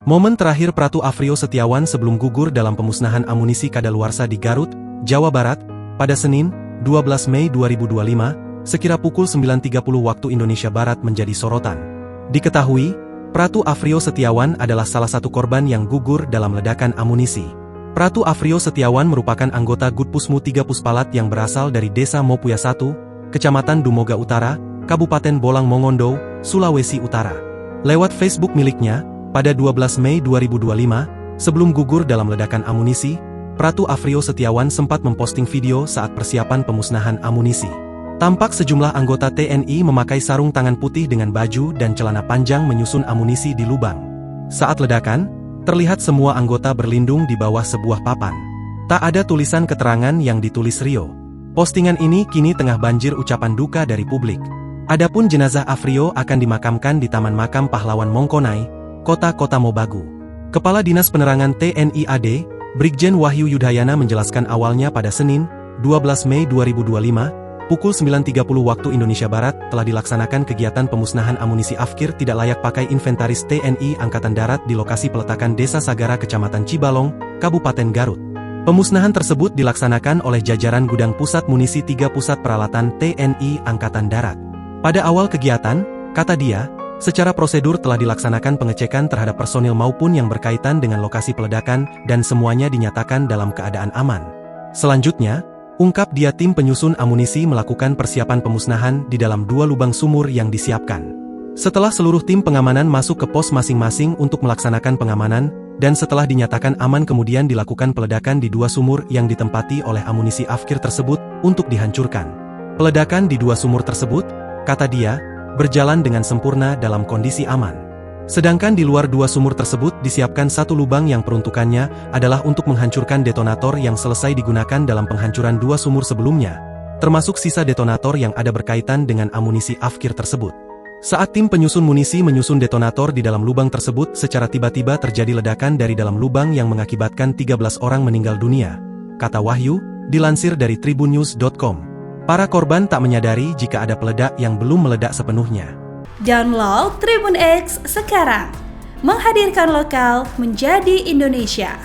Momen terakhir Pratu Afrio Setiawan sebelum gugur dalam pemusnahan amunisi kadaluarsa di Garut, Jawa Barat, pada Senin, 12 Mei 2025, sekira pukul 9.30 waktu Indonesia Barat menjadi sorotan. Diketahui, Pratu Afrio Setiawan adalah salah satu korban yang gugur dalam ledakan amunisi. Pratu Afrio Setiawan merupakan anggota Gutpusmu 3 Puspalat yang berasal dari Desa Mopuya 1, Kecamatan Dumoga Utara, Kabupaten Bolang Mongondo, Sulawesi Utara. Lewat Facebook miliknya, pada 12 Mei 2025, sebelum gugur dalam ledakan amunisi, Pratu Afrio Setiawan sempat memposting video saat persiapan pemusnahan amunisi. Tampak sejumlah anggota TNI memakai sarung tangan putih dengan baju dan celana panjang menyusun amunisi di lubang. Saat ledakan, terlihat semua anggota berlindung di bawah sebuah papan. Tak ada tulisan keterangan yang ditulis Rio. Postingan ini kini tengah banjir ucapan duka dari publik. Adapun jenazah Afrio akan dimakamkan di Taman Makam Pahlawan Mongkonai, Kota Mobagu. Kepala Dinas Penerangan TNI AD, Brigjen Wahyu Yudhayana menjelaskan awalnya pada Senin, 12 Mei 2025, pukul 9.30 waktu Indonesia Barat telah dilaksanakan kegiatan pemusnahan amunisi afkir tidak layak pakai inventaris TNI Angkatan Darat di lokasi peletakan Desa Sagara Kecamatan Cibalong, Kabupaten Garut. Pemusnahan tersebut dilaksanakan oleh jajaran Gudang Pusat Munisi 3 Pusat Peralatan TNI Angkatan Darat. Pada awal kegiatan, kata dia, secara prosedur telah dilaksanakan pengecekan terhadap personil maupun yang berkaitan dengan lokasi peledakan dan semuanya dinyatakan dalam keadaan aman. Selanjutnya, ungkap dia, tim penyusun amunisi melakukan persiapan pemusnahan di dalam 2 lubang sumur yang disiapkan. Setelah seluruh tim pengamanan masuk ke pos masing-masing untuk melaksanakan pengamanan, dan setelah dinyatakan aman kemudian dilakukan peledakan di 2 sumur yang ditempati oleh amunisi afkir tersebut untuk dihancurkan. Peledakan di 2 sumur tersebut, kata dia, berjalan dengan sempurna dalam kondisi aman. Sedangkan di luar 2 sumur tersebut disiapkan 1 lubang yang peruntukannya adalah untuk menghancurkan detonator yang selesai digunakan dalam penghancuran 2 sumur sebelumnya, termasuk sisa detonator yang ada berkaitan dengan amunisi afkir tersebut. Saat tim penyusun munisi menyusun detonator di dalam lubang tersebut, secara tiba-tiba terjadi ledakan dari dalam lubang yang mengakibatkan 13 orang meninggal dunia, kata Wahyu, dilansir dari tribunnews.com. Para korban tak menyadari jika ada peledak yang belum meledak sepenuhnya. Download Tribun X sekarang, menghadirkan lokal menjadi Indonesia.